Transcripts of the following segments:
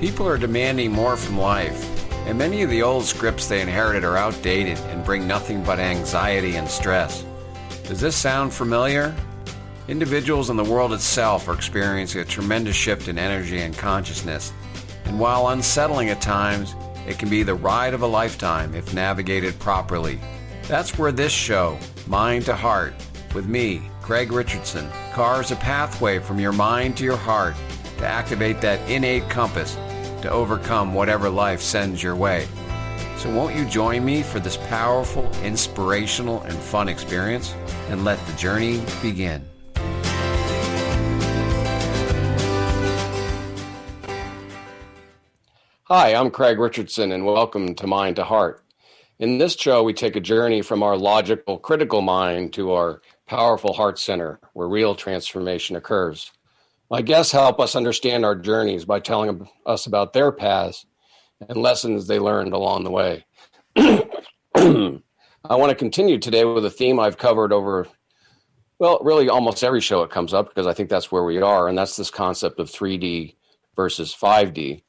People are demanding more from life, and many of the old scripts they inherited are outdated and bring nothing but anxiety and stress. Does this sound familiar? Individuals in the world itself are experiencing a tremendous shift in energy and consciousness, and while unsettling at times, it can be the ride of a lifetime if navigated properly. That's where this show, Mind to Heart, with me, Craig Richardson, carves a pathway from your mind to your heart to activate that innate compass to overcome whatever life sends your way. So won't you join me for this powerful, inspirational, and fun experience? And let the journey begin. Hi, I'm Craig Richardson, and welcome to Mind to Heart. In this show, we take a journey from our logical, critical mind to our powerful heart center, where real transformation occurs. My guests help us understand our journeys by telling us about their paths and lessons they learned along the way. I want to continue today with a theme I've covered over, really almost every show it comes up, because I think that's where we are, and that's this concept of 3D versus 5D.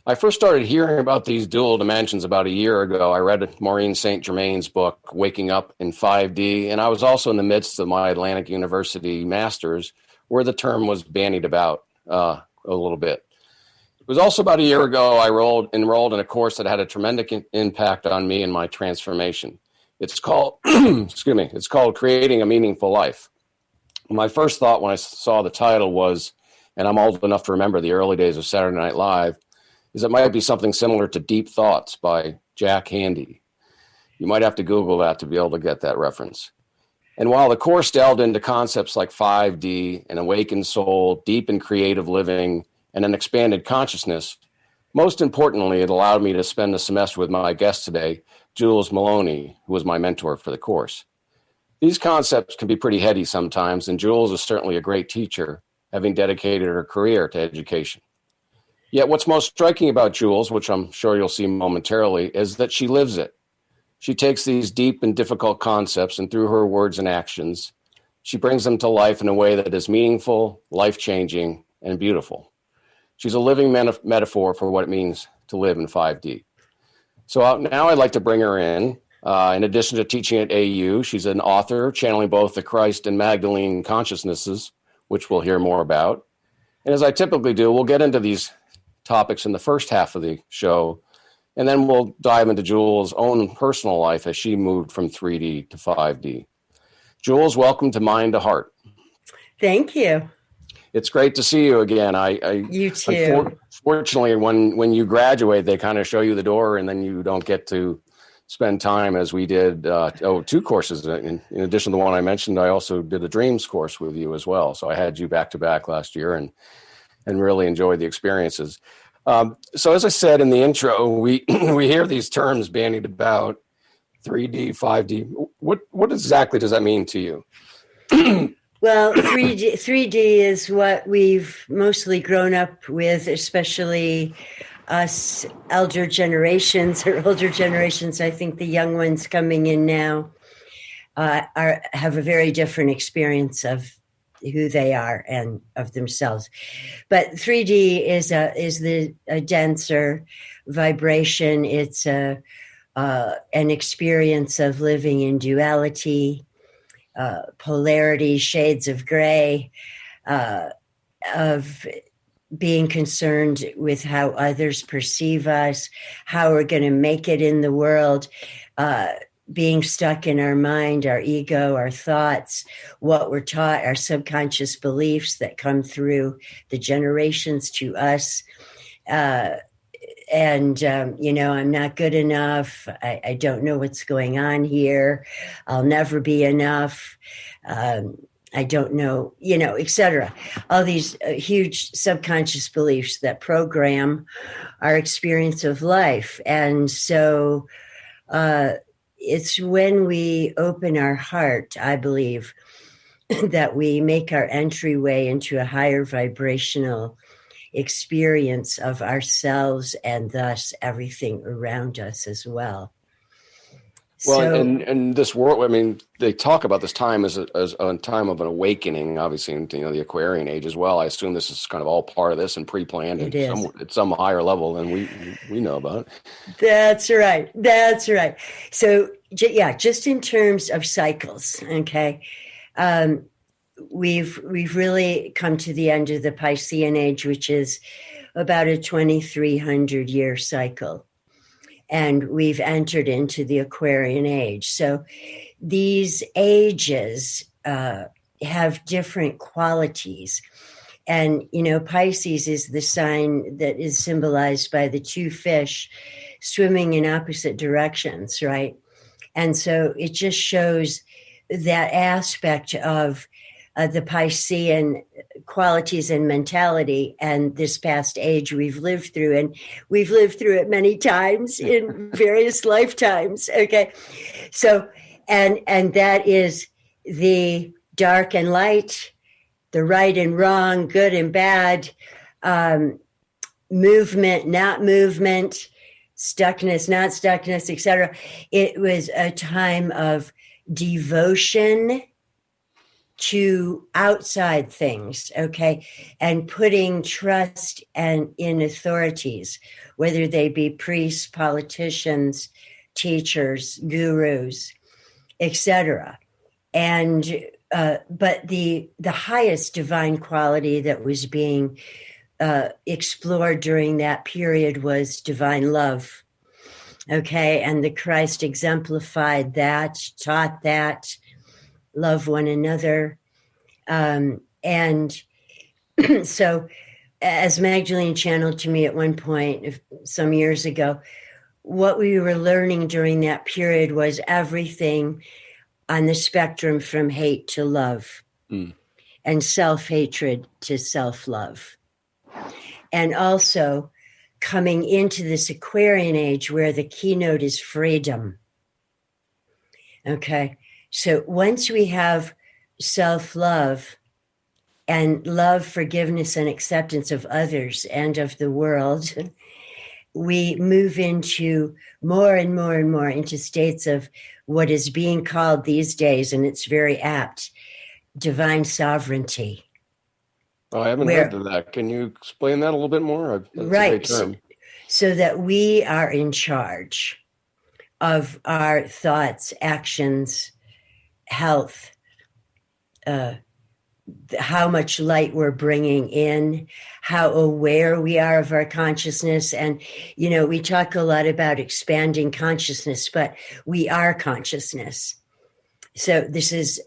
I first started hearing about these dual dimensions about a year ago. I read Maureen St. Germain's book, Waking Up in 5D, and I was also in the midst of my Atlantic University master's, where the term was bandied about a little bit. It was also about a year ago I enrolled in a course that had a tremendous impact on me and my transformation. It's called, it's called Creating a Meaningful Life. My first thought when I saw the title was, and I'm old enough to remember the early days of Saturday Night Live, is it might be something similar to Deep Thoughts by Jack Handey. You might have to Google that to be able to get that reference. And while the course delved into concepts like 5D, an awakened soul, deep and creative living, and an expanded consciousness, most importantly, it allowed me to spend the semester with my guest today, Jules Maloney, who was my mentor for the course. These concepts can be pretty heady sometimes, and Jules is certainly a great teacher, having dedicated her career to education. Yet what's most striking about Jules, which I'm sure you'll see momentarily, is that she lives it. She takes these deep and difficult concepts, and through her words and actions, she brings them to life in a way that is meaningful, life-changing, and beautiful. She's a living metaphor for what it means to live in 5D. So now I'd like to bring her in. In addition to teaching at AU, she's an author channeling both the Christ and Magdalene Consciousnesses, which we'll hear more about. And as I typically do, we'll get into these topics in the first half of the show, and then we'll dive into Jules' own personal life as she moved from 3D to 5D. Jules, welcome to Mind to Heart. Thank you. It's great to see you again. You too. Unfortunately, when you graduate, they kind of show you the door, and then you don't get to spend time as we did. Two courses. In addition to the one I mentioned, I also did a Dreams course with you as well. So I had you back to back last year, and really enjoyed the experiences. So as I said in the intro, we hear these terms bandied about, 3D, 5D. What exactly does that mean to you? Well, 3D is what we've mostly grown up with, especially us older generations. I think the young ones coming in now have a very different experience of who they are and of themselves. But 3D is a denser vibration. It's an experience of living in duality, polarity, shades of gray, of being concerned with how others perceive us, how we're going to make it in the world, being stuck in our mind, our ego, our thoughts, what we're taught, our subconscious beliefs that come through the generations to us. I'm not good enough. I don't know what's going on here. I'll never be enough. I don't know, etc. All these huge subconscious beliefs that program our experience of life. And so, it's when we open our heart, I believe, that we make our entryway into a higher vibrational experience of ourselves and thus everything around us as well. Well, So and this world, I mean, they talk about this time as a time of an awakening, obviously, in the Aquarian age as well. I assume this is kind of all part of this and pre-planned it and is. at some higher level than we know about. That's right. That's right. So yeah, just in terms of cycles, okay. Um, we've really come to the end of the Piscean age, which is about a 2,300 year cycle. And we've entered into the Aquarian age. So these ages have different qualities. And, Pisces is the sign that is symbolized by the two fish swimming in opposite directions, right? And so it just shows that aspect of the Piscean qualities and mentality and this past age we've lived through. And we've lived through it many times in various lifetimes. Okay. So, and that is the dark and light, the right and wrong, good and bad, movement, not movement, stuckness, not stuckness, etc. It was a time of devotion to outside things, okay, and putting trust in authorities, whether they be priests, politicians, teachers, gurus, etc. And but the highest divine quality that was being explored during that period was divine love, okay, and the Christ exemplified that, taught that. Love one another. And so, as Magdalene channeled to me at one point some years ago, what we were learning during that period was everything on the spectrum from hate to love, and self-hatred to self-love. And also coming into this Aquarian age where the keynote is freedom. Okay. So once we have self-love and love, forgiveness, and acceptance of others and of the world, we move into more and more and more into states of what is being called these days, and it's very apt, divine sovereignty. Oh, I haven't heard of that. Can you explain that a little bit more? That's right. A great term. So that we are in charge of our thoughts, actions, health, how much light we're bringing in, how aware we are of our consciousness. And, we talk a lot about expanding consciousness, but we are consciousness. So this is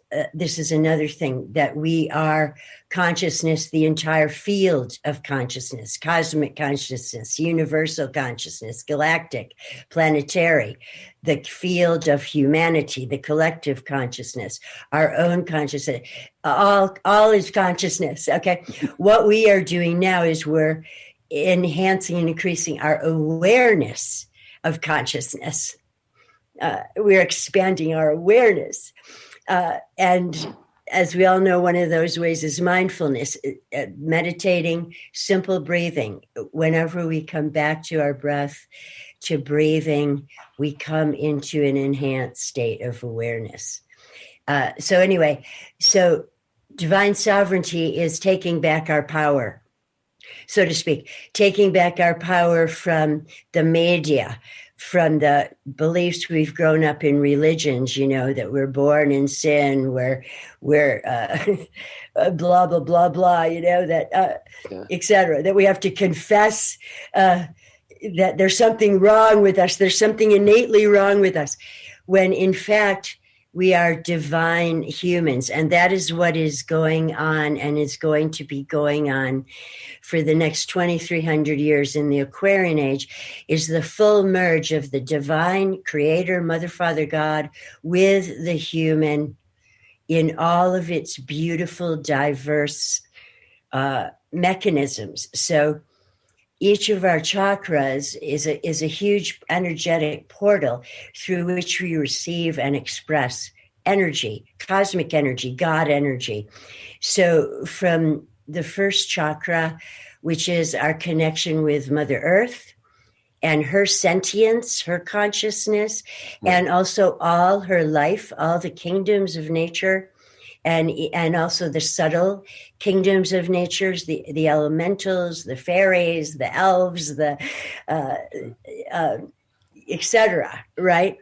another thing, that we are consciousness, the entire field of consciousness, cosmic consciousness, universal consciousness, galactic, planetary, the field of humanity, the collective consciousness, our own consciousness, all is consciousness. Okay. What we are doing now is we're enhancing and increasing our awareness of consciousness. We're expanding our awareness. And as we all know, one of those ways is mindfulness, meditating, simple breathing. Whenever we come back to our breath, to breathing, we come into an enhanced state of awareness. So divine sovereignty is taking back our power, so to speak, taking back our power from the media, from the beliefs we've grown up in religions, that we're born in sin, we're blah, blah, blah, blah, that, et cetera, that we have to confess that there's something wrong with us. There's something innately wrong with us, when in fact, we are divine humans. And that is what is going on and is going to be going on for the next 2,300 years in the Aquarian age, is the full merge of the divine creator, Mother, Father, God, with the human in all of its beautiful, diverse mechanisms. So each of our chakras is a huge energetic portal through which we receive and express energy, cosmic energy, God energy. So from the first chakra, which is our connection with Mother Earth and her sentience, her consciousness, and also all her life, all the kingdoms of nature, and also the subtle kingdoms of nature, the elementals, the fairies, the elves, the etc. Right,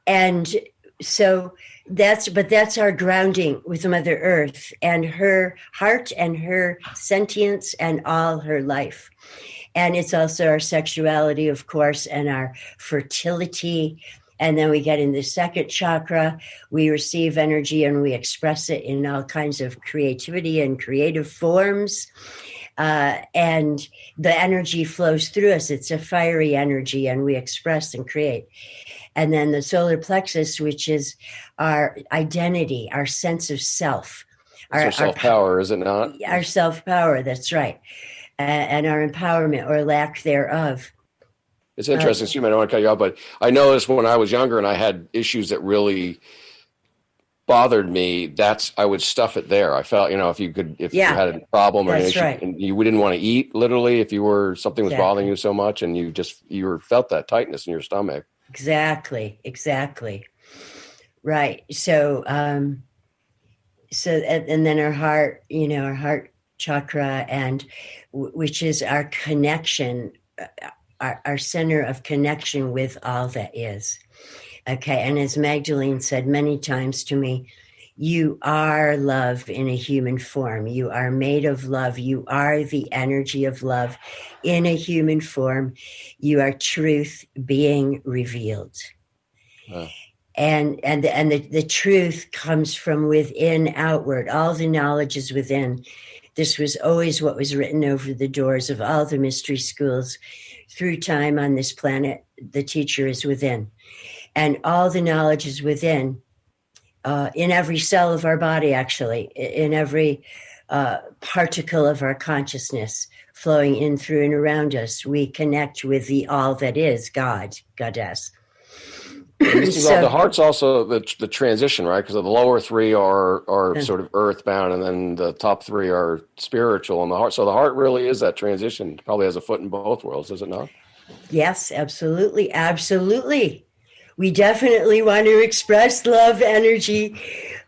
and so that's our grounding with Mother Earth and her heart and her sentience and all her life. And it's also our sexuality, of course, and our fertility. And then we get in the second chakra, we receive energy and we express it in all kinds of creativity and creative forms. And the energy flows through us. It's a fiery energy, and we express and create. And then the solar plexus, which is our identity, our sense of self. Our self-power, is it not? Our self-power, that's right. And our empowerment or lack thereof. It's interesting, Sue, I don't want to cut you off, but I noticed when I was younger and I had issues that really bothered me, I would stuff it there. I felt, if you had a problem or an issue, right, and you didn't want to eat, literally, if something was bothering you so much, and you felt that tightness in your stomach. Exactly. Right. So, and then our heart, our heart chakra, and which is our connection, our center of connection with all that is. Okay. And as Magdalene said many times to me, you are love in a human form. You are made of love. You are the energy of love in a human form. You are truth being revealed. Wow. And the truth comes from within outward. All the knowledge is within. This was always what was written over the doors of all the mystery schools through time on this planet. The teacher is within. And all the knowledge is within, in every cell of our body, actually, in every particle of our consciousness flowing in, through, and around us. We connect with the all that is, God, Goddess. The heart's also the transition, right? Because the lower three are sort of earthbound, and then the top three are spiritual. And the heart, so the heart really is that transition. It probably has a foot in both worlds, is it not? Yes, absolutely, absolutely. We definitely want to express love energy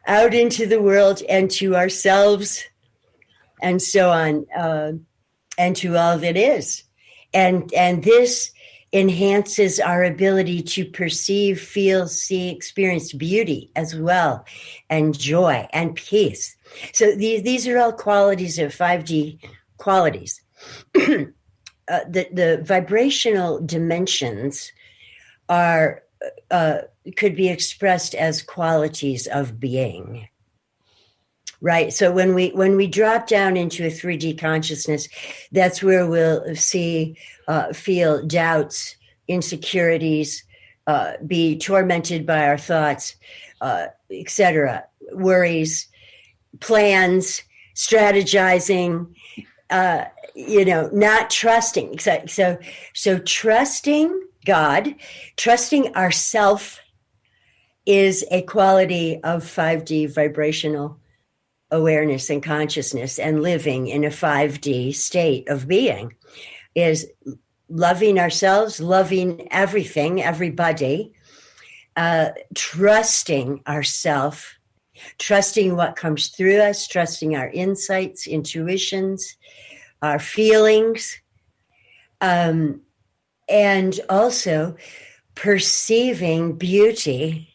out into the world and to ourselves, and so on, and to all that is, and this enhances our ability to perceive, feel, see, experience beauty as well, and joy and peace. So these are all qualities of 5D qualities. The vibrational dimensions are could be expressed as qualities of being. Right. So when we drop down into a 3D consciousness, that's where we'll see, feel doubts, insecurities, be tormented by our thoughts, etc., worries, plans, strategizing, not trusting. So trusting God, trusting ourself is a quality of 5D vibrational awareness and consciousness, and living in a 5D state of being is loving ourselves, loving everything, everybody, trusting ourself, trusting what comes through us, trusting our insights, intuitions, our feelings, and also perceiving beauty,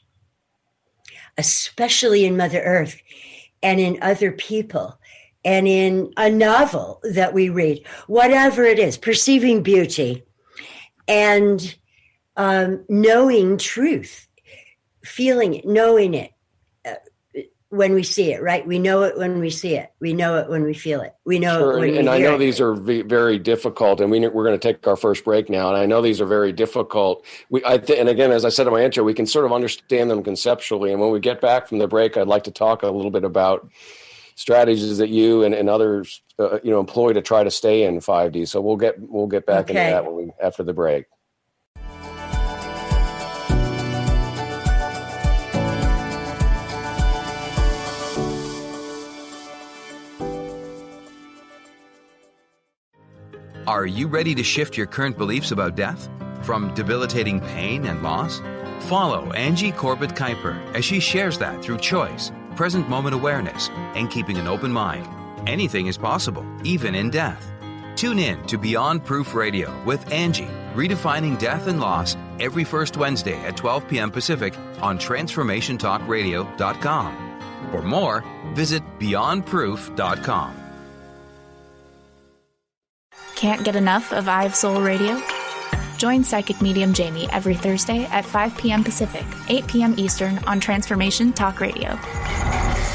especially in Mother Earth, and in other people, and in a novel that we read, whatever it is, perceiving beauty and knowing truth, feeling it, knowing it when we see it, right? We know it when we see it. We know it when we feel it. We know it when we hear it. And I know these are very difficult, and we're going to take our first break now, and I know these are very difficult. And again, as I said in my intro, we can sort of understand them conceptually, and when we get back from the break, I'd like to talk a little bit about strategies that you and others employ to try to stay in 5D. So we'll get back into that after the break. Are you ready to shift your current beliefs about death? from debilitating pain and loss? Follow Angie Corbett Kuiper as she shares that through choice, present moment awareness, and keeping an open mind. Anything is possible, even in death. Tune in to Beyond Proof Radio with Angie, redefining death and loss, every first Wednesday at 12 p.m. Pacific on transformationtalkradio.com. For more, visit beyondproof.com. Can't get enough of Eye of Soul Radio? Join Psychic Medium Jamie every Thursday at 5 p.m. Pacific, 8 p.m. Eastern on Transformation Talk Radio.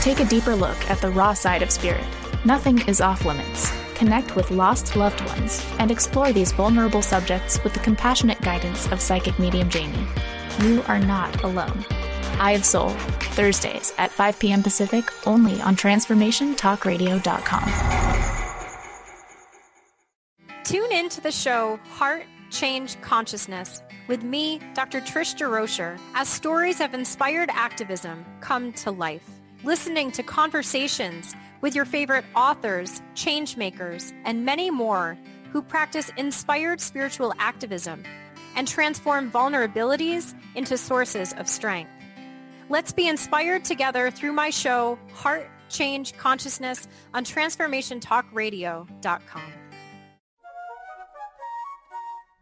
Take a deeper look at the raw side of spirit. Nothing is off limits. Connect with lost loved ones and explore these vulnerable subjects with the compassionate guidance of Psychic Medium Jamie. You are not alone. Eye of Soul, Thursdays at 5 p.m. Pacific, only on TransformationTalkRadio.com. Tune in to the show Heart Change Consciousness with me, Dr. Trish DeRocher, as stories of inspired activism come to life. Listening to conversations with your favorite authors, change makers, and many more who practice inspired spiritual activism and transform vulnerabilities into sources of strength. Let's be inspired together through my show, Heart Change Consciousness, on TransformationTalkRadio.com.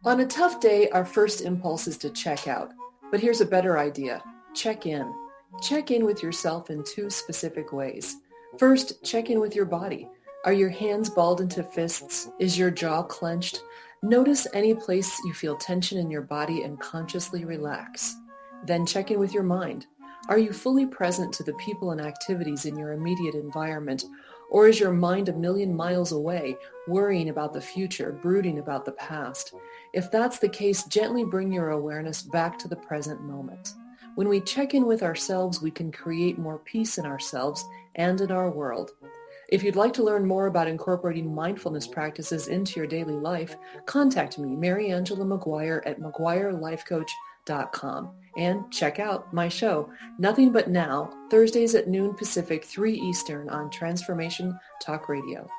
On a tough day, our first impulse is to check out. But here's a better idea. Check in. Check in with yourself in two specific ways. First, check in with your body. Are your hands balled into fists? Is your jaw clenched? Notice any place you feel tension in your body and consciously relax. Then check in with your mind. Are you fully present to the people and activities in your immediate environment? Or is your mind a million miles away, worrying about the future, brooding about the past? If that's the case, gently bring your awareness back to the present moment. When we check in with ourselves, we can create more peace in ourselves and in our world. If you'd like to learn more about incorporating mindfulness practices into your daily life, contact me, Mary Angela McGuire, at McGuireLifeCoach.com. And check out my show, Nothing But Now, Thursdays at noon Pacific, 3 Eastern on Transformation Talk Radio.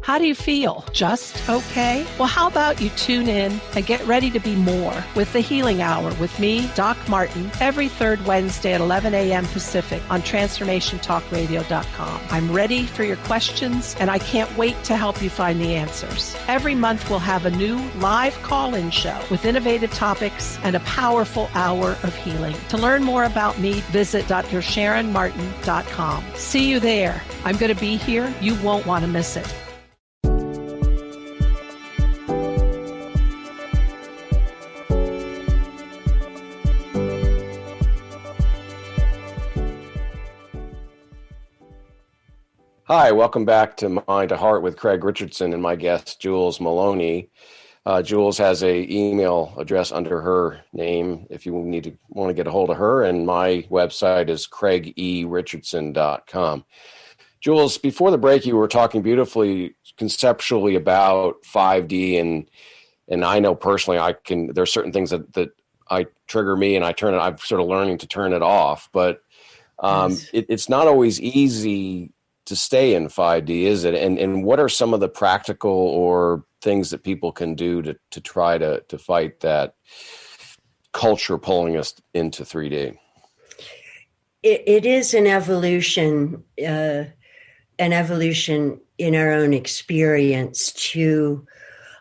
How do you feel? Just okay? Well, how about you tune in and get ready to be more with the Healing Hour with me, Doc Martin, every third Wednesday at 11 a.m. Pacific on TransformationTalkRadio.com. I'm ready for your questions, and I can't wait to help you find the answers. Every month we'll have a new live call-in show with innovative topics and a powerful hour of healing. To learn more about me, visit drsharonmartin.com. See you there. I'm going to be here. You won't want to miss it. Hi, welcome back to Mind to Heart with Craig Richardson and my guest, Jules Maloney. Jules has an email address under her name if you want to get a hold of her, and my website is craigericardson.com. Jules, before the break, you were talking beautifully conceptually about 5D, and I know personally there's certain things that I trigger me, and I'm sort of learning to turn it off, but yes. It's not always easy to stay in 5D, is it? And what are some of the practical or things that people can do to try to fight that culture pulling us into 3D? It is an evolution in our own experience to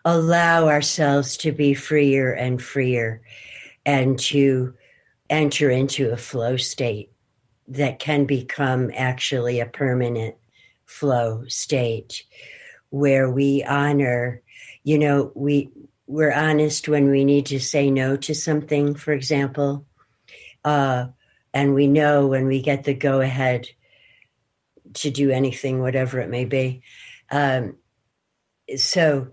allow ourselves to be freer and freer and to enter into a flow state that can become actually a permanent flow state where we honor, we're honest when we need to say no to something, for example, and we know when we get the go-ahead to do anything, whatever it may be. So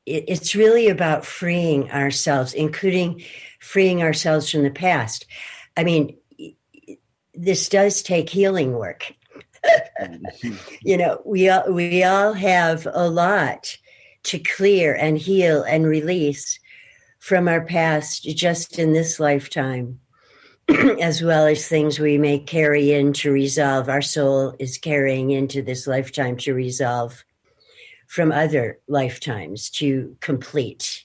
it's really about freeing ourselves, including freeing ourselves from the past. I mean, this does take healing work. We all have a lot to clear and heal and release from our past just in this lifetime, as well as things we may carry in to resolve. Our soul is carrying into this lifetime to resolve from other lifetimes to complete.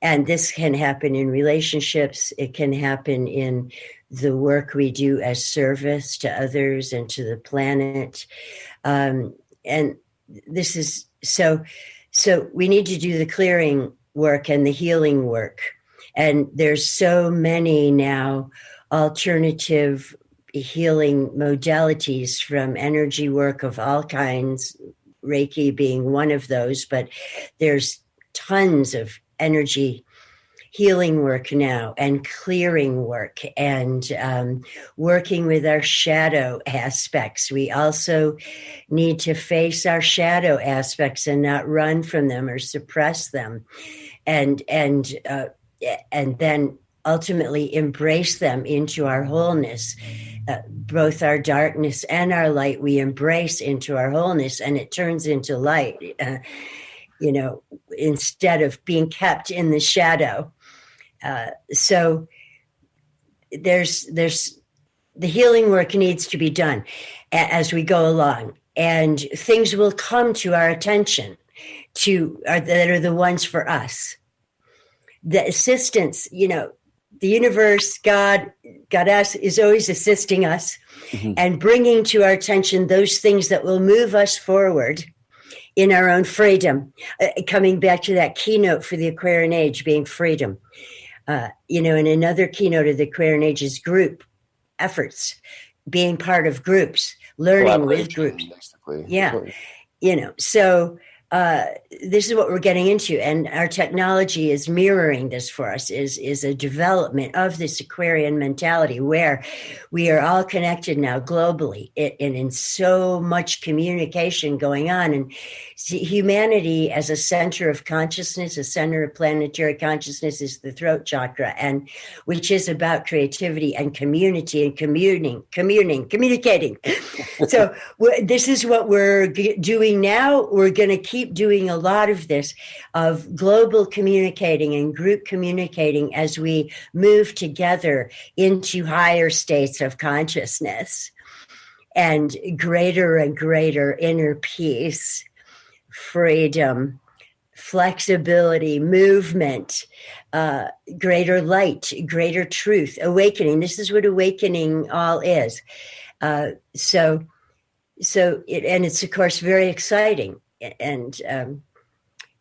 And this can happen in relationships. It can happen in the work we do as service to others and to the planet. And this is so we need to do the clearing work and the healing work. And there's so many now alternative healing modalities, from energy work of all kinds, Reiki being one of those, but there's tons of energy healing work now, and clearing work, and working with our shadow aspects. We also need to face our shadow aspects and not run from them or suppress them, and then ultimately embrace them into our wholeness. Both our darkness and our light we embrace into our wholeness, and it turns into light, instead of being kept in the shadow. So there's the healing work needs to be done as we go along, and things will come to our attention that are the ones for us. The assistance, the universe, God is always assisting us, mm-hmm. and bringing to our attention those things that will move us forward in our own freedom. Coming back to that keynote for the Aquarian Age being freedom. And another keynote of the Aquarian Age is group efforts, being part of groups, learning with groups. Basically. Yeah. So this is what we're getting into, and our technology is mirroring this for us, is a development of this Aquarian mentality where we are all connected now globally, and in so much communication going on, and humanity as a center of consciousness, a center of planetary consciousness, is the throat chakra, and which is about creativity and community and communicating. So this is what we're doing now. We're going to keep doing a lot of this, of global communicating and group communicating, as we move together into higher states of consciousness and greater inner peace, freedom, flexibility, movement, greater light, greater truth, awakening. This is what awakening all is. It's of course very exciting. And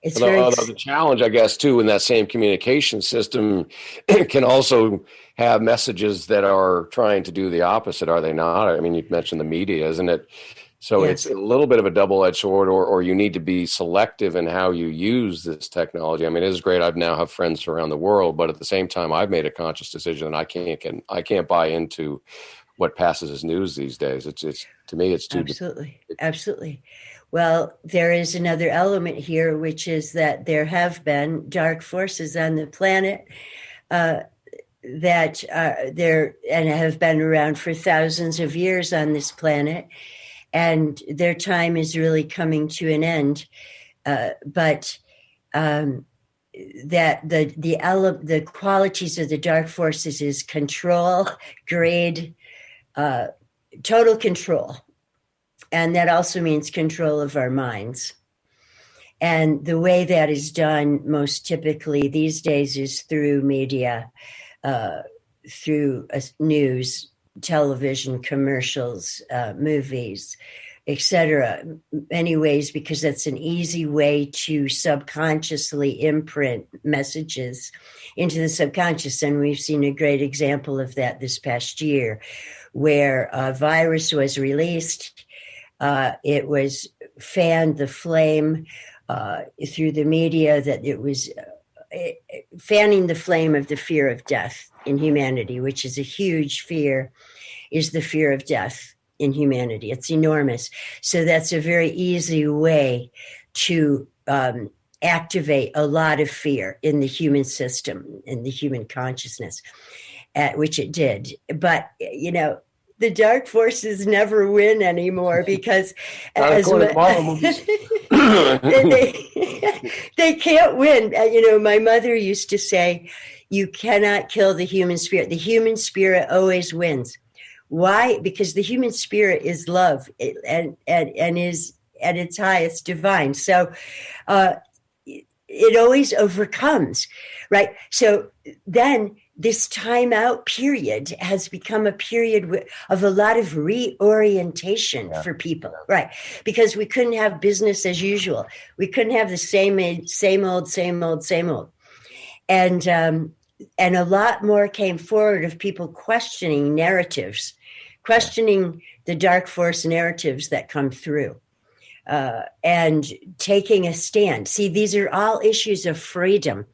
it's the challenge, I guess, too, in that same communication system can also have messages that are trying to do the opposite, are they not? I mean, you mentioned the media, isn't it? So yes. It's a little bit of a double-edged sword, or you need to be selective in how you use this technology. I mean, it is great. I now have friends around the world, but at the same time, I've made a conscious decision, and I can't buy into what passes as news these days. It's to me, it's too absolutely. Well, there is another element here, which is that there have been dark forces on the planet that are there and have been around for thousands of years on this planet, and their time is really coming to an end. But that the qualities of the dark forces is control, greed, total control. And that also means control of our minds. And the way that is done most typically these days is through media, through news, television, commercials, movies, etc. Many ways, because that's an easy way to subconsciously imprint messages into the subconscious. And we've seen a great example of that this past year, where a virus was released. It was fanned the flame through the media, that it was fanning the flame of the fear of death in humanity, which is a huge fear, is the fear of death in humanity. It's enormous. So that's a very easy way to activate a lot of fear in the human system, in the human consciousness, which it did. But, the dark forces never win anymore, because they can't win. My mother used to say, you cannot kill the human spirit. The human spirit always wins. Why? Because the human spirit is love, and is at its highest divine. So it always overcomes, right? So then this time out period has become a period of a lot of reorientation for people, right? Because we couldn't have business as usual. We couldn't have the same old. And a lot more came forward of people questioning narratives, questioning the dark force narratives that come through. And taking a stand. See, these are all issues of freedom,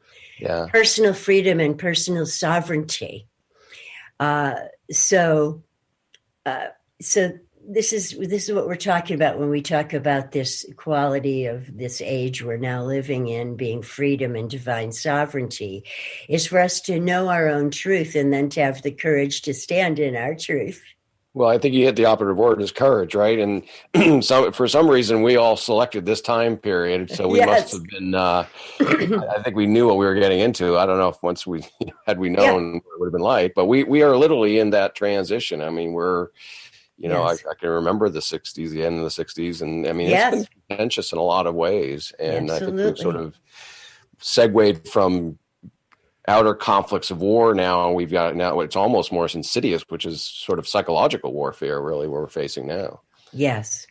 personal freedom and personal sovereignty. So this is what we're talking about when we talk about this quality of this age we're now living in, being freedom and divine sovereignty, is for us to know our own truth and then to have the courage to stand in our truth. Well, I think you hit the operative word is courage, right? And for some reason, we all selected this time period. So we must have been, I think we knew what we were getting into. I don't know if once had we known what it would have been like, but we are literally in that transition. I mean, we're, I can remember the 60s, the end of the 60s. And I mean, it's been contentious in a lot of ways. And I think we've sort of segued from outer conflicts of war now, and we've got now it's almost more insidious, which is sort of psychological warfare, really, what we're facing now. Yes,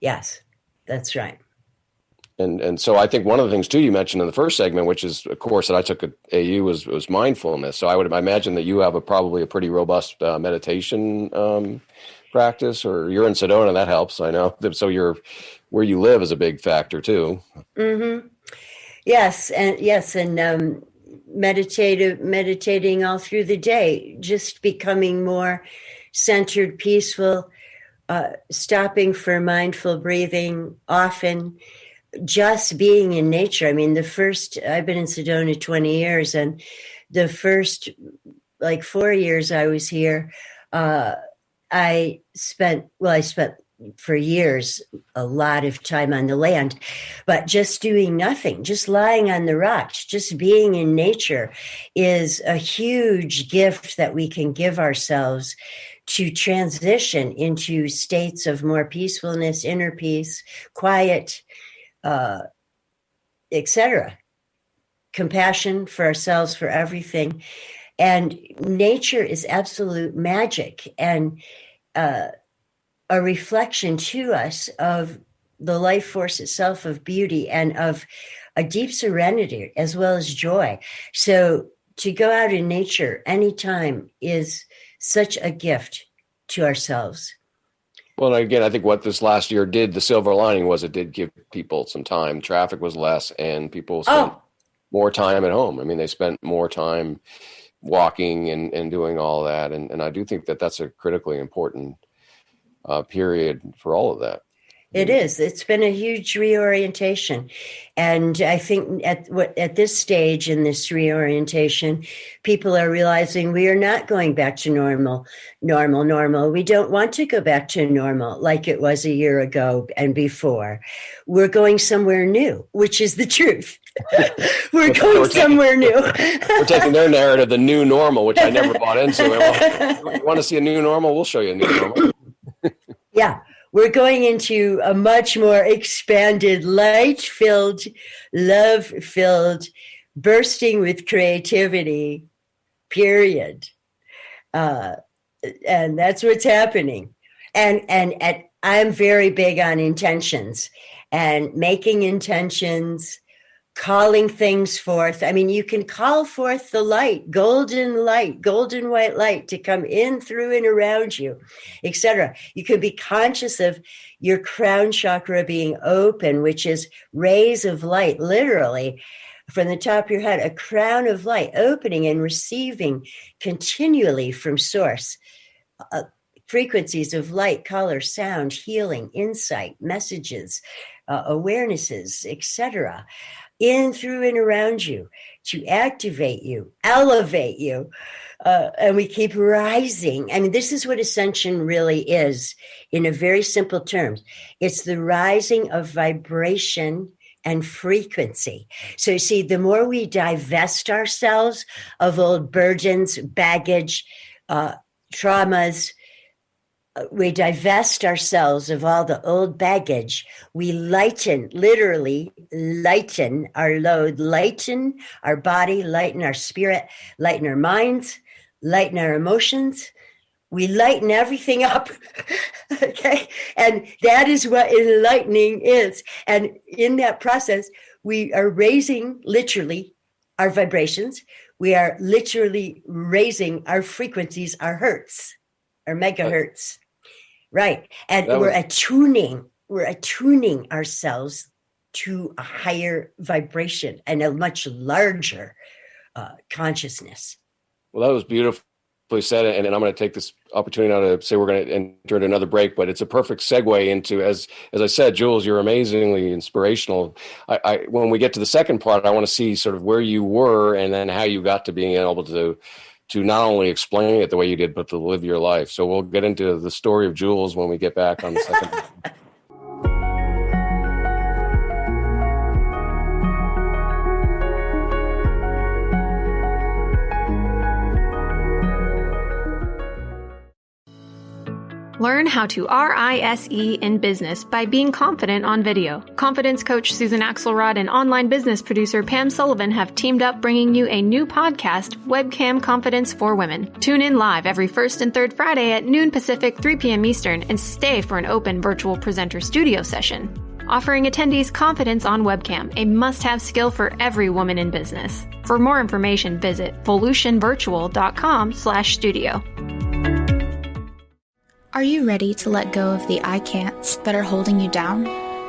that's right. And so I think one of the things too you mentioned in the first segment, which is a course that I took at AU, was mindfulness. So I imagine that you have probably a pretty robust meditation practice, or you're in Sedona, that helps. I know. So where you live is a big factor too. Mm-hmm. Yes, and meditating all through the day, just becoming more centered, peaceful, stopping for mindful breathing, often just being in nature. I mean, I've been in Sedona 20 years, and the first 4 years I was here, I spent for years a lot of time on the land, but just doing nothing, just lying on the rocks, just being in nature is a huge gift that we can give ourselves to transition into states of more peacefulness, inner peace, quiet, etc. Compassion for ourselves, for everything. And nature is absolute magic, and a reflection to us of the life force itself, of beauty and of a deep serenity as well as joy. So to go out in nature anytime is such a gift to ourselves. Well, again, I think what this last year did, the silver lining was it did give people some time. Traffic was less and people spent more time at home. I mean, they spent more time walking and doing all that. And I do think that that's a critically important period for all of that. It is. It's been a huge reorientation. And I think at this stage in this reorientation, people are realizing we are not going back to normal. We don't want to go back to normal like it was a year ago and before. We're going somewhere new, which is the truth. We're going somewhere new. We're taking their narrative, the new normal, which I never bought into. You want to see a new normal? We'll show you a new normal. Yeah. We're going into a much more expanded, light-filled, love-filled, bursting with creativity, period. And that's what's happening. And I'm very big on intentions and making intentions, calling things forth. I mean, you can call forth the light, golden white light to come in, through, and around you, etc. You can be conscious of your crown chakra being open, which is rays of light, literally from the top of your head, a crown of light opening and receiving continually from source. Frequencies of light, color, sound, healing, insight, messages, awarenesses, etc. in, through, and around you to activate you, elevate you, and we keep rising. I mean, this is what ascension really is in a very simple terms. It's the rising of vibration and frequency. So you see, the more we divest ourselves of old burdens, baggage, traumas, we divest ourselves of all the old baggage. We literally lighten our load, lighten our body, lighten our spirit, lighten our minds, lighten our emotions. We lighten everything up. Okay. And that is what enlightening is. And in that process, we are raising literally our vibrations. We are literally raising our frequencies, our hertz, our megahertz. Right. And we're attuning ourselves to a higher vibration and a much larger consciousness. Well, that was beautifully said. And I'm going to take this opportunity now to say we're going to enter into another break, but it's a perfect segue into, as I said, Jules, you're amazingly inspirational. When we get to the second part, I want to see sort of where you were and then how you got to being able to not only explain it the way you did, but to live your life. So we'll get into the story of Jules when we get back on the second part. Learn how to RISE in business by being confident on video. Confidence coach Susan Axelrod and online business producer Pam Sullivan have teamed up bringing you a new podcast, Webcam Confidence for Women. Tune in live every first and third Friday at noon Pacific, 3 p.m. Eastern, and stay for an open virtual presenter studio session. Offering attendees confidence on webcam, a must-have skill for every woman in business. For more information, visit volutionvirtual.com/studio. Are you ready to let go of the I can'ts that are holding you down?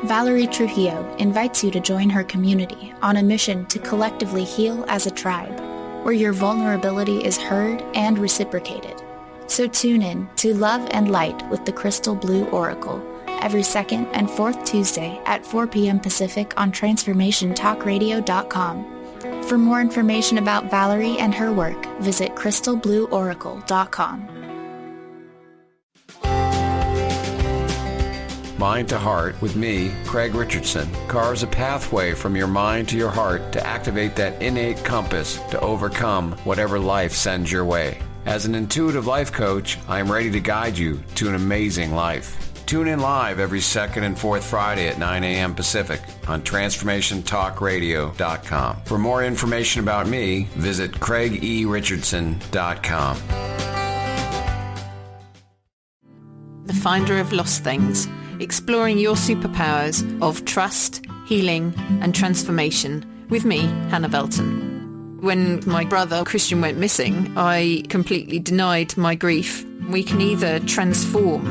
Valerie Trujillo invites you to join her community on a mission to collectively heal as a tribe, where your vulnerability is heard and reciprocated. So tune in to Love and Light with the Crystal Blue Oracle every second and fourth Tuesday at 4 p.m. Pacific on transformationtalkradio.com. For more information about Valerie and her work, visit crystalblueoracle.com. Mind to Heart with me, Craig Richardson, carves a pathway from your mind to your heart to activate that innate compass to overcome whatever life sends your way. As an intuitive life coach, I am ready to guide you to an amazing life. Tune in live every second and fourth Friday at 9 a.m. Pacific on transformationtalkradio.com. For more information about me, visit craigericardson.com. The Finder of Lost Things. Exploring your superpowers of trust, healing, and transformation with me, Hannah Velton. When my brother Christian went missing, I completely denied my grief. We can either transform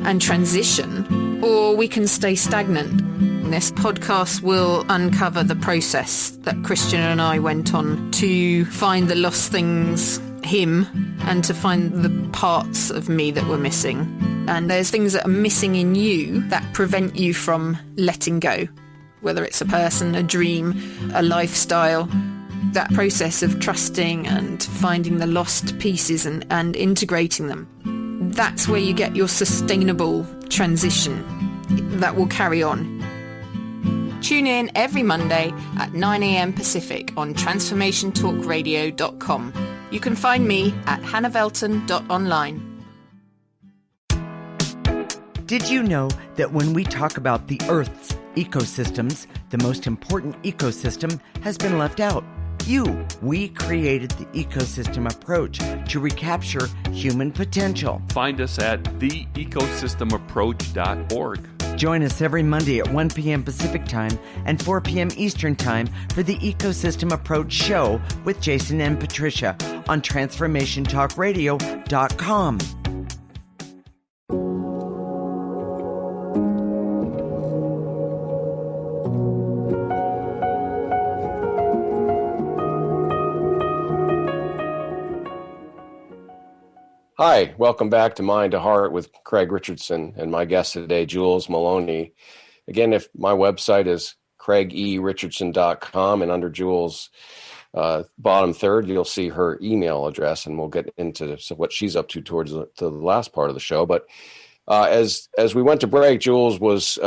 and transition, or we can stay stagnant. This podcast will uncover the process that Christian and I went on to find the lost things, him, and to find the parts of me that were missing. And there's things that are missing in you that prevent you from letting go, whether it's a person, a dream, a lifestyle. That process of trusting and finding the lost pieces and integrating them. That's where you get your sustainable transition that will carry on. Tune in every Monday at 9 a.m. Pacific on transformationtalkradio.com. You can find me at hannahvelton.online. Did you know that when we talk about the Earth's ecosystems, the most important ecosystem has been left out? We created the ecosystem approach to recapture human potential. Find us at theecosystemapproach.org. Join us every Monday at 1 p.m. Pacific Time and 4 p.m. Eastern Time for the Ecosystem Approach Show with Jason and Patricia on transformationtalkradio.com. Hi, welcome back to Mind to Heart with Craig Richardson and my guest today, Jules Maloney. Again, if my website is craigericardson.com, and under Jules' bottom third, you'll see her email address, and we'll get into what she's up to towards the last part of the show. But as we went to break, Jules was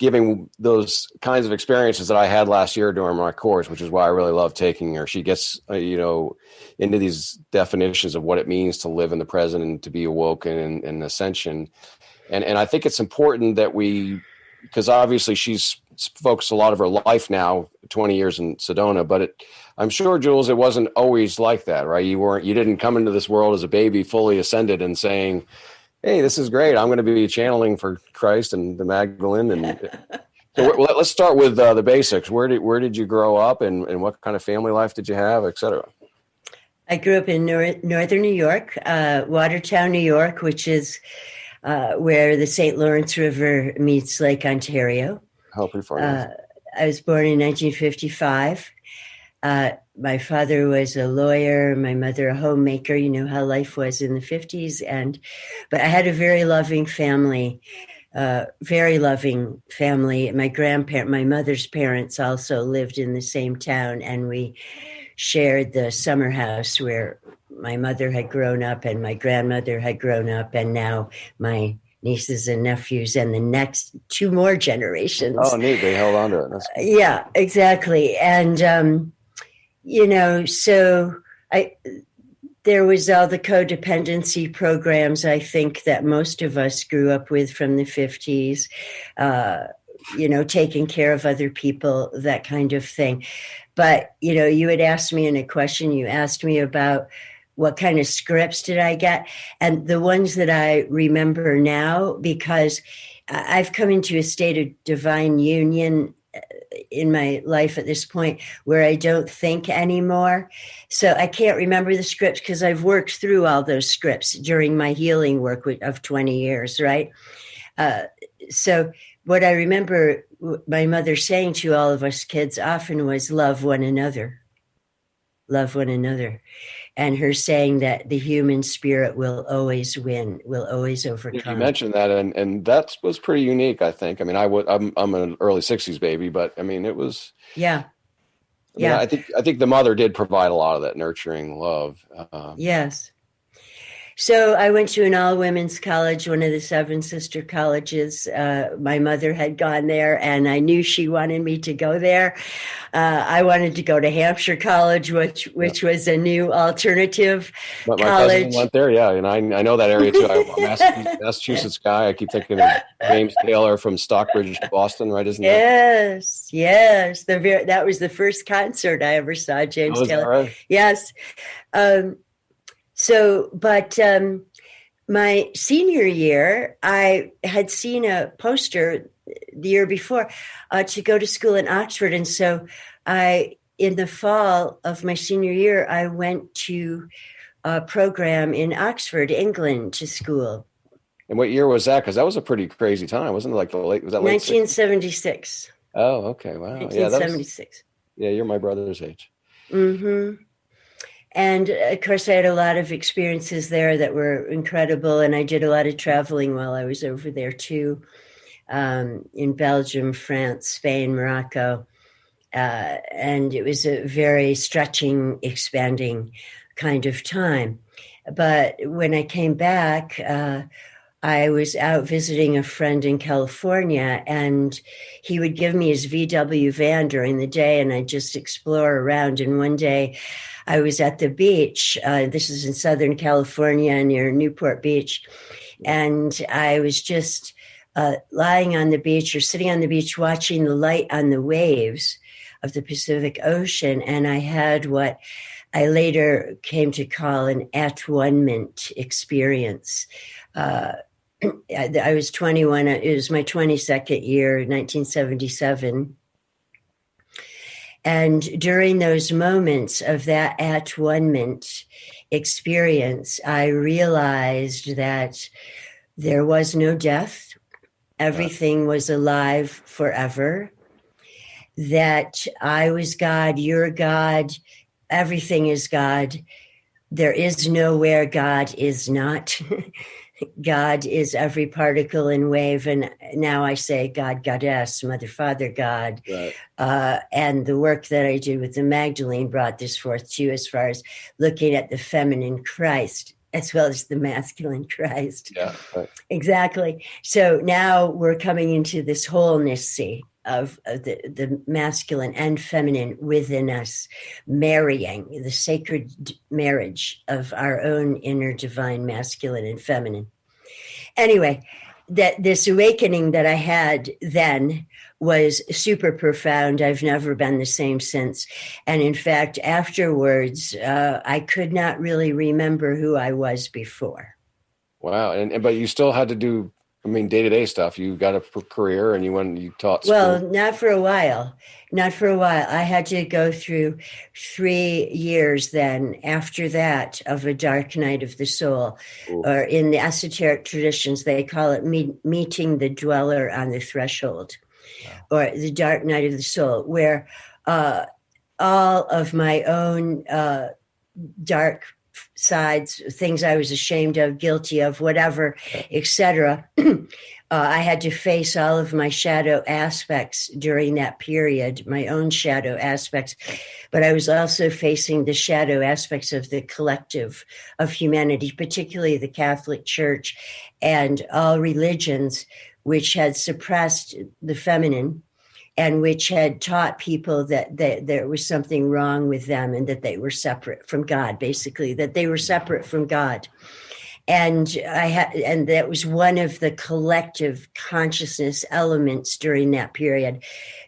giving those kinds of experiences that I had last year during my course, which is why I really love taking her. She gets, into these definitions of what it means to live in the present and to be awoken and ascension. And I think it's important that because obviously she's focused a lot of her life now, 20 years in Sedona, but I'm sure, Jules, it wasn't always like that, right? You didn't come into this world as a baby fully ascended and saying, hey, this is great, I'm going to be channeling for Christ and the Magdalene. And so let's start with the basics. Where did you grow up, and what kind of family life did you have, et cetera? I grew up in northern New York, Watertown, New York, which is where the St. Lawrence River meets Lake Ontario. Oh, pretty far. I was born in 1955. My father was a lawyer, my mother a homemaker. You know how life was in the 50s. But I had a very loving family, very loving family. My mother's parents also lived in the same town, and we shared the summer house where my mother had grown up and my grandmother had grown up, and now my nieces and nephews and the next two more generations. Oh, neat. They held on to it. That's cool. Yeah, exactly. And, so there was all the codependency programs, I think, that most of us grew up with from the 50s, taking care of other people, that kind of thing. But, you had asked me in a question, you asked me about what kind of scripts did I get? And the ones that I remember now, because I've come into a state of divine union in my life at this point where I don't think anymore. So I can't remember the scripts because I've worked through all those scripts during my healing work of 20 years, right? So what I remember my mother saying to all of us kids often was, love one another. Love one another. And her saying that the human spirit will always win, will always overcome. You mentioned that, and that was pretty unique, I think. I mean, I'm an early 60s baby, but I mean, it was. Yeah. I think the mother did provide a lot of that nurturing love. Yes. So I went to an all-women's college, one of the 7 sister colleges. My mother had gone there, and I knew she wanted me to go there. I wanted to go to Hampshire College, which was a new alternative but my college. cousin went there, yeah, and I know that area too. I'm a Massachusetts guy. I keep thinking of James Taylor from Stockbridge, Boston, right? Isn't that? Yes. That was the first concert I ever saw, James Taylor. Right? Yes. But my senior year, I had seen a poster the year before to go to school in Oxford. And so in the fall of my senior year, I went to a program in Oxford, England, to school. And what year was that? Because that was a pretty crazy time. Wasn't it like late 1976. Oh, okay. Wow. 1976. Yeah, you're my brother's age. Mm-hmm. And of course, I had a lot of experiences there that were incredible. And I did a lot of traveling while I was over there too, in Belgium, France, Spain, Morocco. And it was a very stretching, expanding kind of time. But when I came back, I was out visiting a friend in California, and he would give me his VW van during the day, and I'd just explore around. And one day I was at the beach. This is in Southern California near Newport Beach. And I was just lying on the beach or sitting on the beach watching the light on the waves of the Pacific Ocean. And I had what I later came to call an at-one-ment experience. I was 21. It was my 22nd year, 1977. And during those moments of that at-one-ment experience, I realized that there was no death. Everything was alive forever. That I was God, you're God, everything is God. There is nowhere God is not. God is every particle and wave. And now I say God, Goddess, Mother, Father, God. Right. And the work that I did with the Magdalene brought this forth too, as far as looking at the feminine Christ as well as the masculine Christ. Yeah, right. Exactly. So now we're coming into this wholeness, see, of the masculine and feminine within us, marrying the sacred marriage of our own inner divine masculine and feminine. Anyway, that this awakening that I had then was super profound. I've never been the same since. And in fact, afterwards, I could not really remember who I was before. Wow. But you still had to do, day-to-day stuff. You got a career and you taught school. Well, not for a while. I had to go through 3 years then after that of a dark night of the soul. Ooh. Or in the esoteric traditions, they call it meeting the dweller on the threshold. Wow. Or the dark night of the soul, where all of my own dark sides, things I was ashamed of, guilty of, whatever, etc. I had to face all of my shadow aspects during that period, my own shadow aspects, but I was also facing the shadow aspects of the collective of humanity, particularly the Catholic Church and all religions, which had suppressed the feminine and which had taught people that there was something wrong with them and that they were separate from God, basically, that they were separate from God. And and that was one of the collective consciousness elements during that period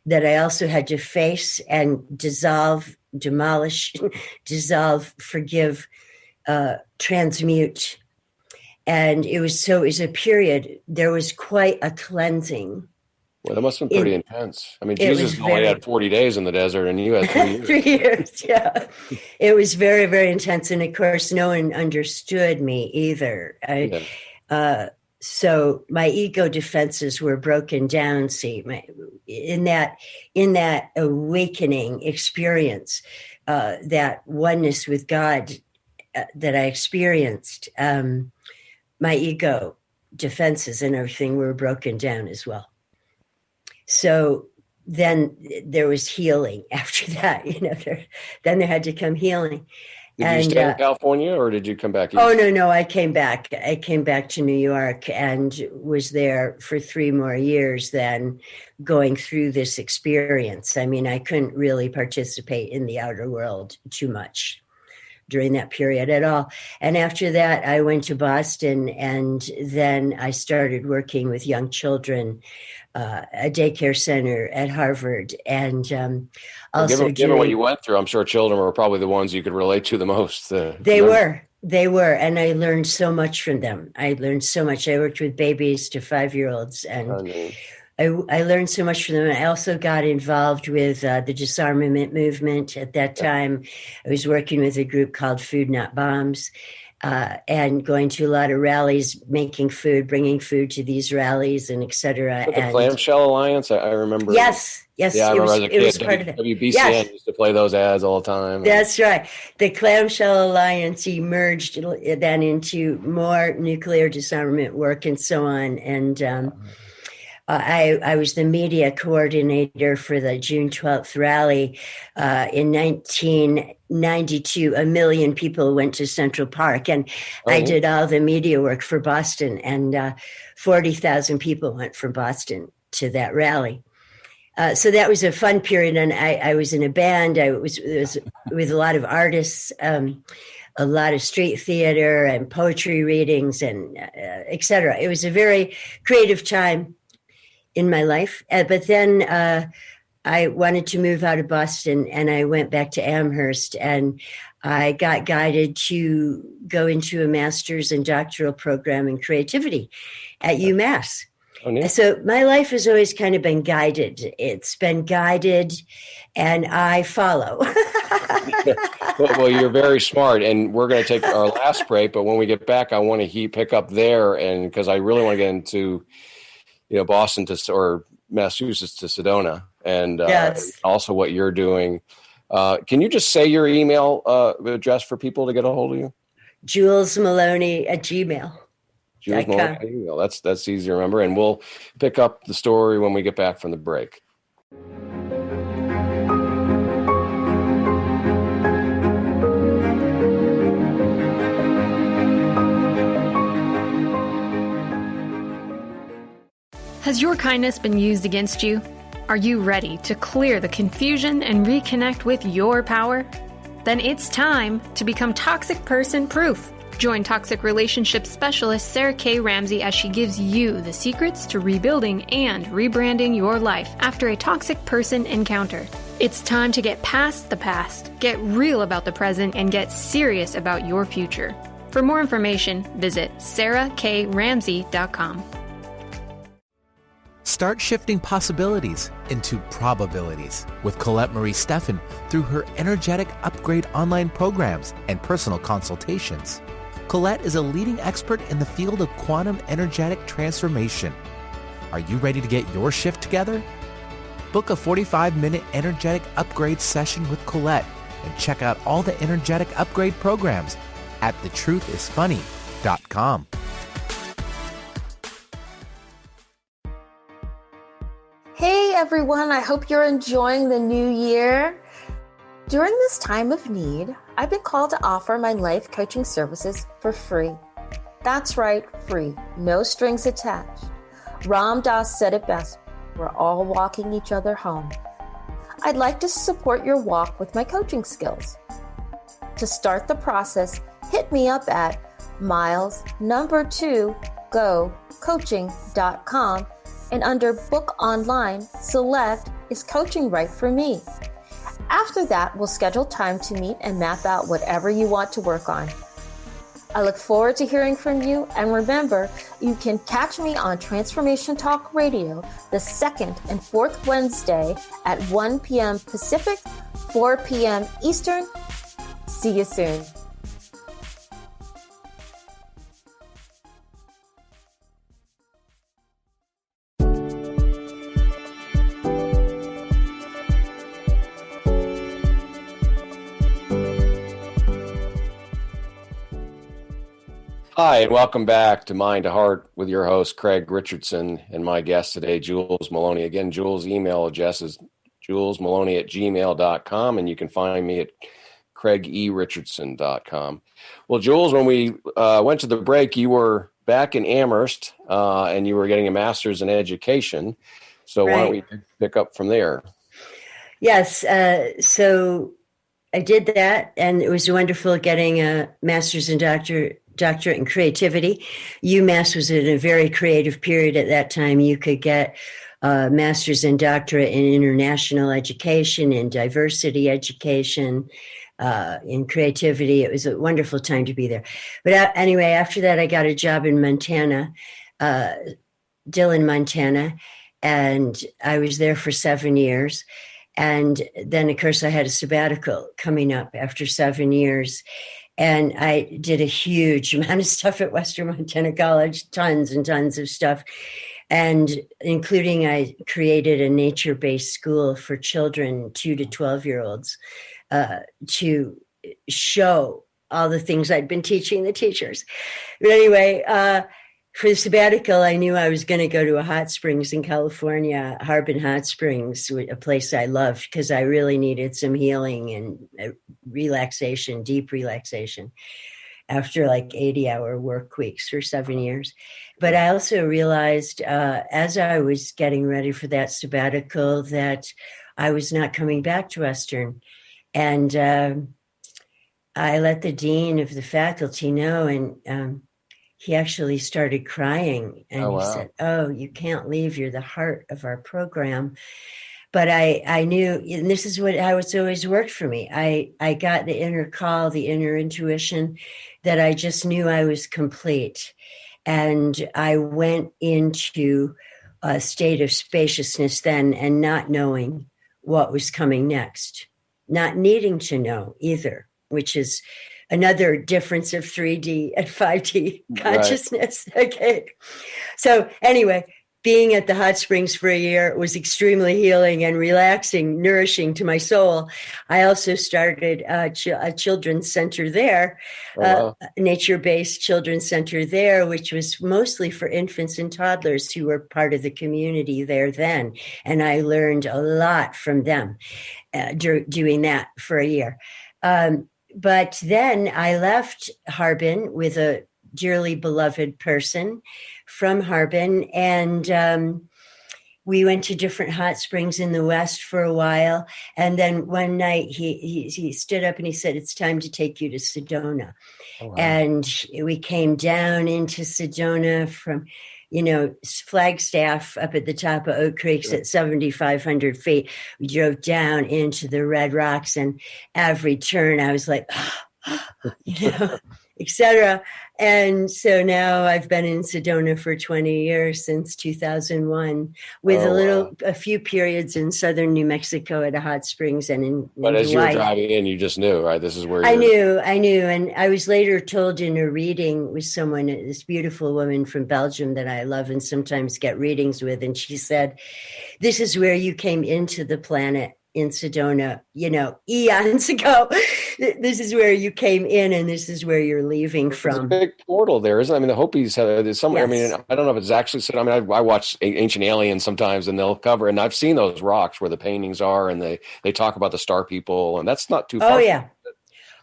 that I also had to face and dissolve, demolish, dissolve, forgive, transmute. And it was a period, there was quite a cleansing. Well, that must have been pretty intense. Jesus only had 40 days in the desert and you had 3 years. 3 years, yeah. It was very, very intense. And of course, no one understood me either. So my ego defenses were broken down, see, in that awakening experience, that oneness with God that I experienced, my ego defenses and everything were broken down as well. So then there was healing after that, then there had to come healing. Did you stay in California or did you come back east? Oh, no, I came back. I came back to New York and was there for 3 more years then going through this experience. I couldn't really participate in the outer world too much during that period at all. And after that, I went to Boston and then I started working with young children, a daycare center at Harvard. And also given what you went through, I'm sure children were probably the ones you could relate to the most. They were. And I learned so much from them. I worked with babies to 5-year-olds and I learned so much from them. I also got involved with the disarmament movement at that time. I was working with a group called Food Not Bombs and going to a lot of rallies, making food, bringing food to these rallies and et cetera. The Clamshell Alliance, I remember. Yes. Yeah, I remember as a kid, it was part of it. WBCN used to play those ads all the time. That's right. The Clamshell Alliance emerged then into more nuclear disarmament work and so on. And I was the media coordinator for the June 12th rally. In 1992, 1 million people went to Central Park, and I did all the media work for Boston, and 40,000 people went from Boston to that rally. So that was a fun period, and I was in a band. I was with a lot of artists, a lot of street theater and poetry readings, and et cetera. It was a very creative time in my life. But then I wanted to move out of Boston and I went back to Amherst and I got guided to go into a master's and doctoral program in creativity at UMass. Oh, yeah. So my life has always kind of been guided. It's been guided and I follow. Well, you're very smart, and we're going to take our last break, but when we get back, I want to pick up there, and because I really want to get into Boston or Massachusetts to Sedona, and also what you're doing. Can you just say your email address for people to get a hold of you? Jules Maloney at Gmail. Jules Maloney at email. That's easy to remember, and we'll pick up the story when we get back from the break. Has your kindness been used against you? Are you ready to clear the confusion and reconnect with your power? Then it's time to become toxic person proof. Join toxic relationship specialist Sarah K. Ramsey as she gives you the secrets to rebuilding and rebranding your life after a toxic person encounter. It's time to get past the past, get real about the present, and get serious about your future. For more information, visit sarahkramsey.com. Start shifting possibilities into probabilities with Colette Marie Steffen through her Energetic Upgrade online programs and personal consultations. Colette is a leading expert in the field of quantum energetic transformation. Are you ready to get your shift together? Book a 45-minute Energetic Upgrade session with Colette and check out all the Energetic Upgrade programs at thetruthisfunny.com. Hey everyone, I hope you're enjoying the new year. During this time of need, I've been called to offer my life coaching services for free. That's right, free, no strings attached. Ram Dass said it best, we're all walking each other home. I'd like to support your walk with my coaching skills. To start the process, hit me up at miles2gocoaching.com and under Book Online, select Is Coaching Right for Me? After that, we'll schedule time to meet and map out whatever you want to work on. I look forward to hearing from you, and remember, you can catch me on Transformation Talk Radio the second and fourth Wednesday at 1 p.m. Pacific, 4 p.m. Eastern. See you soon. Hi, and welcome back to Mind to Heart with your host, Craig Richardson, and my guest today, Jules Maloney. Again, Jules' email address is julesmaloney@gmail.com, and you can find me at craigericardson.com. Well, Jules, when we went to the break, you were back in Amherst, and you were getting a master's in education. So Why don't we pick up from there? Yes, so I did that, and it was wonderful getting a master's and doctorate in creativity. UMass was in a very creative period at that time. You could get a master's and doctorate in international education, in diversity education, in creativity. It was a wonderful time to be there. But anyway, after that, I got a job in Montana, Dillon, Montana, and I was there for 7 years. And then, of course, I had a sabbatical coming up after 7 years. And I did a huge amount of stuff at Western Montana College, tons and tons of stuff. And including I created a nature-based school for children, 2 to 12-year-olds, to show all the things I'd been teaching the teachers. But anyway, for the sabbatical, I knew I was going to go to a hot springs in California, Harbin Hot Springs, a place I loved because I really needed some healing and relaxation, deep relaxation after like 80-hour work weeks for 7 years. But I also realized as I was getting ready for that sabbatical that I was not coming back to Western. And I let the dean of the faculty know, and he actually started crying, and he said, "Oh, you can't leave. You're the heart of our program." But I knew, and this is how it's always worked for me. I got the inner call, the inner intuition that I just knew I was complete. And I went into a state of spaciousness then, and not knowing what was coming next, not needing to know either, which is another difference of 3D and 5D consciousness. Right. Okay. So anyway, being at the hot springs for a year was extremely healing and relaxing, nourishing to my soul. I also started a children's center there, a nature-based children's center there, which was mostly for infants and toddlers who were part of the community there then. And I learned a lot from them doing that for a year. But then I left Harbin with a dearly beloved person from Harbin, and we went to different hot springs in the West for a while. And then one night he stood up and he said, it's time to take you to Sedona. Oh, wow. And we came down into Sedona from, Flagstaff up at the top of Oak Creek at 7,500 feet. We drove down into the Red Rocks, and every turn I was like, etc. And so now I've been in Sedona for 20 years, since 2001, with a few periods in southern New Mexico at a hot springs and in But as Hawaii. you were driving in, you just knew, right? This is where I knew. And I was later told in a reading with someone, this beautiful woman from Belgium that I love and sometimes get readings with. And she said, this is where you came into the planet in Sedona, eons ago. This is where you came in, and this is where you're leaving from. There's a big portal there, isn't it? I mean, the Hopis have somewhere. Yes. I mean, I don't know if it's actually. I mean, I watch Ancient Aliens sometimes, and they'll cover, and I've seen those rocks where the paintings are, and they talk about the star people, and that's not too far.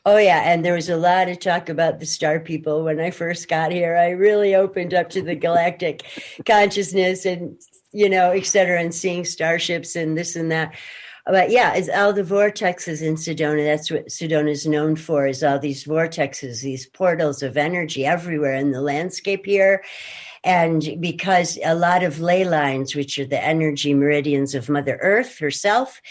Oh yeah, and there was a lot of talk about the star people when I first got here. I really opened up to the galactic consciousness, and et cetera, and seeing starships and this and that. But yeah, it's all the vortexes in Sedona. That's what Sedona is known for, is all these vortexes, these portals of energy everywhere in the landscape here. And because a lot of ley lines, which are the energy meridians of Mother Earth herself,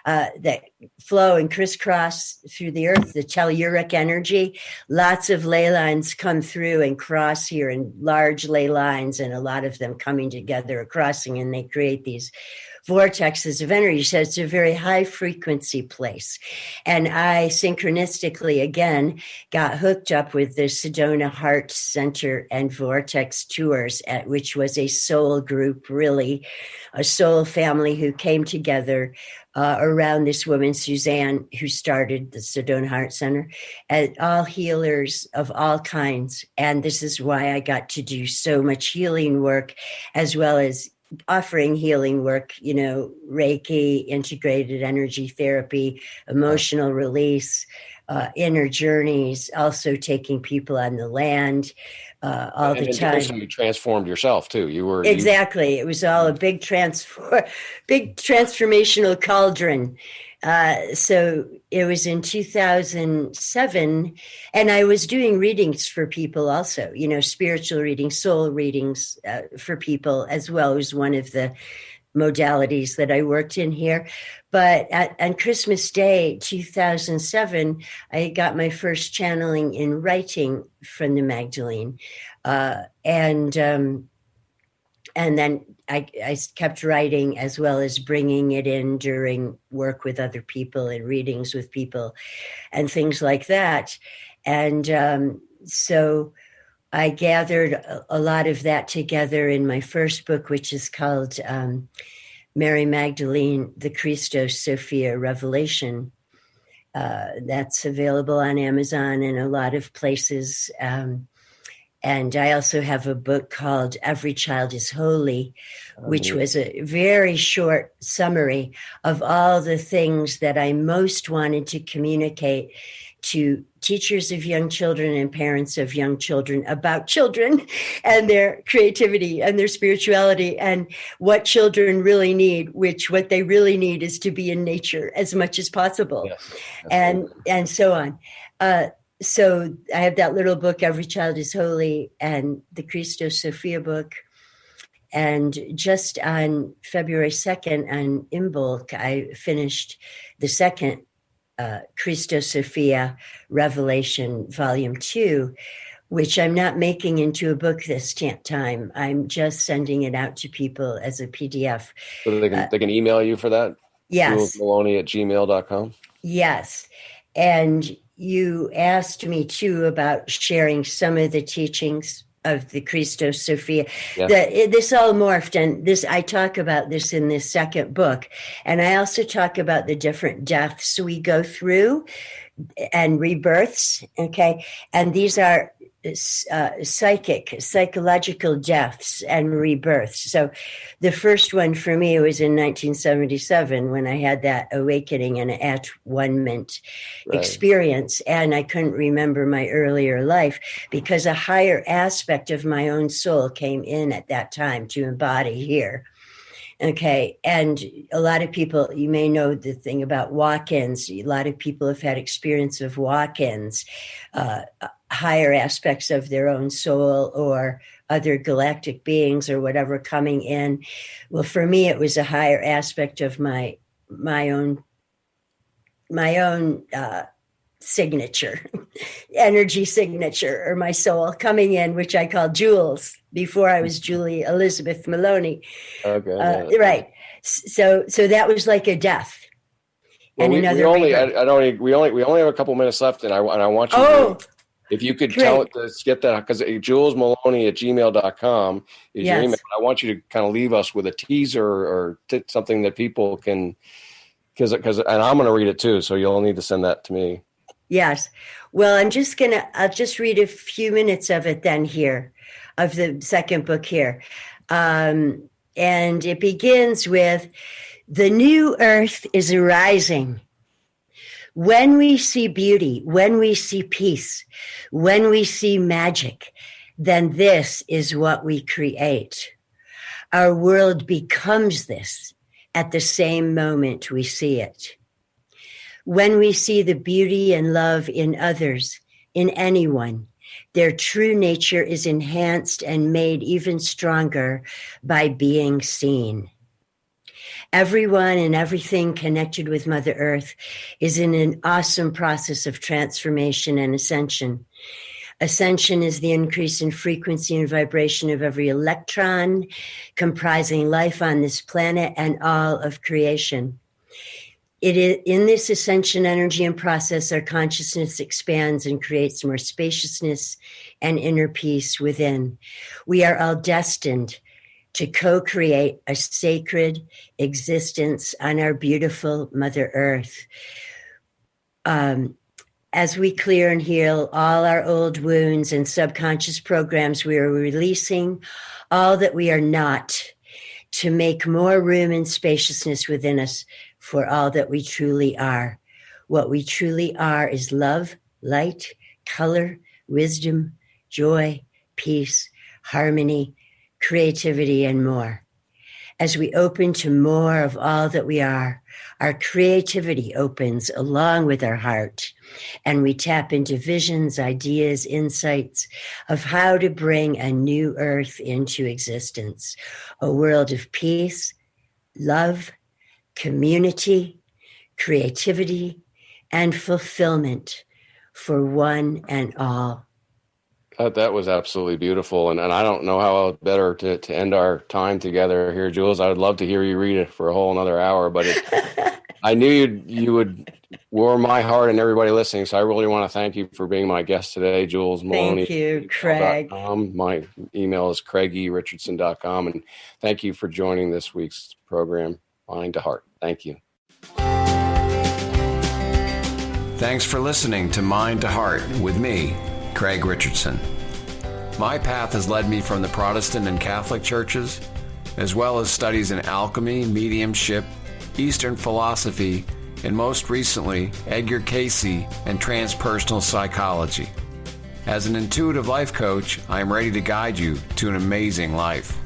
that flow and crisscross through the earth, the telluric energy, lots of ley lines come through and cross here in large ley lines, and a lot of them coming together, crossing, and they create these vortexes of energy. So it's a very high frequency place. And I synchronistically, again, got hooked up with the Sedona Heart Center and Vortex Tours, which was a soul group, really, a soul family who came together around this woman, Suzanne, who started the Sedona Heart Center, and all healers of all kinds. And this is why I got to do so much healing work, as well as offering healing work, Reiki, integrated energy therapy, emotional release, inner journeys, also taking people on the land all the time. And you transformed yourself too. Exactly. It was all a big transformational cauldron. So it was in 2007, and I was doing readings for people also, spiritual readings, soul readings for people as well. It was one of the modalities that I worked in here. But on Christmas Day, 2007, I got my first channeling in writing from the Magdalene. And then I kept writing, as well as bringing it in during work with other people and readings with people and things like that. And so I gathered a lot of that together in my first book, which is called Mary Magdalene, the Christos Sophia Revelation. That's available on Amazon and a lot of places. And I also have a book called Every Child is Holy, which was a very short summary of all the things that I most wanted to communicate to teachers of young children and parents of young children about children and their creativity and their spirituality and what children really need, what they really need is to be in nature as much as possible. Yes, and so on. So I have that little book, Every Child is Holy, and the Christos Sophia book. And just on February 2nd on Imbolc, I finished the second Christos Sophia Revelation Volume 2, which I'm not making into a book this time. I'm just sending it out to people as a PDF. So they can email you for that? Yes. Maloney@gmail.com? Yes. And you asked me too about sharing some of the teachings of the Christos Sophia. Yeah. This all morphed, and I talk about this in this second book. And I also talk about the different deaths we go through and rebirths. Okay. And these are psychological deaths and rebirths. So the first one for me was in 1977 when I had that awakening and at-one-ment experience. And I couldn't remember my earlier life because a higher aspect of my own soul came in at that time to embody here. Okay. And a lot of people, you may know the thing about walk-ins. A lot of people have had experience of walk-ins, higher aspects of their own soul or other galactic beings or whatever coming in. Well, for me, it was a higher aspect of my own signature, energy signature, or my soul coming in, which I call Jules. Before I was Julie Elizabeth Maloney. Okay. Right. So that was like a death. Well, And we only have a couple minutes left, and I want you to, if you could get that, because julesmaloney@gmail.com is your email. I want you to kind of leave us with a teaser or something that people can, because and I'm going to read it too, so you'll need to send that to me. Yes. Well, I'll just read a few minutes of it then here, of the second book here. And it begins with, the new earth is arising. When we see beauty, when we see peace, when we see magic, then this is what we create. Our world becomes this at the same moment we see it. When we see the beauty and love in others, in anyone, their true nature is enhanced and made even stronger by being seen. Everyone and everything connected with Mother Earth is in an awesome process of transformation and ascension. Ascension is the increase in frequency and vibration of every electron comprising life on this planet and all of creation. It is in this ascension energy and process, our consciousness expands and creates more spaciousness and inner peace within. We are all destined to co-create a sacred existence on our beautiful Mother Earth. As we clear and heal all our old wounds and subconscious programs, we are releasing all that we are not to make more room and spaciousness within us for all that we truly are. What we truly are is love, light, color, wisdom, joy, peace, harmony, creativity, and more. As we open to more of all that we are, our creativity opens along with our heart, and we tap into visions, ideas, insights of how to bring a new earth into existence, a world of peace, love, community, creativity, and fulfillment for one and all. That was absolutely beautiful, and I don't know how better to end our time together here, Jules. I would love to hear you read it for a whole another hour, but I knew you would warm my heart and everybody listening, so I really want to thank you for being my guest today, Jules Maloney. Thank you, Craig. My email is craigyrichardson.com, and thank you for joining this week's program, Mind to Heart. Thank you. Thanks for listening to Mind to Heart with me, Craig Richardson. My path has led me from the Protestant and Catholic churches, as well as studies in alchemy, mediumship, Eastern philosophy, and most recently, Edgar Cayce and transpersonal psychology. As an intuitive life coach, I am ready to guide you to an amazing life.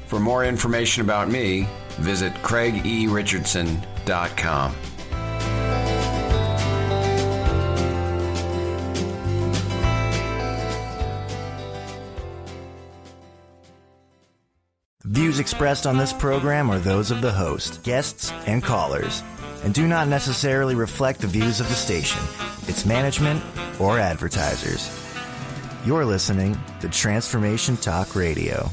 For more information about me, visit craigyrichardson.com. Views expressed on this program are those of the host, guests, and callers, and do not necessarily reflect the views of the station, its management, or advertisers. You're listening to Transformation Talk Radio.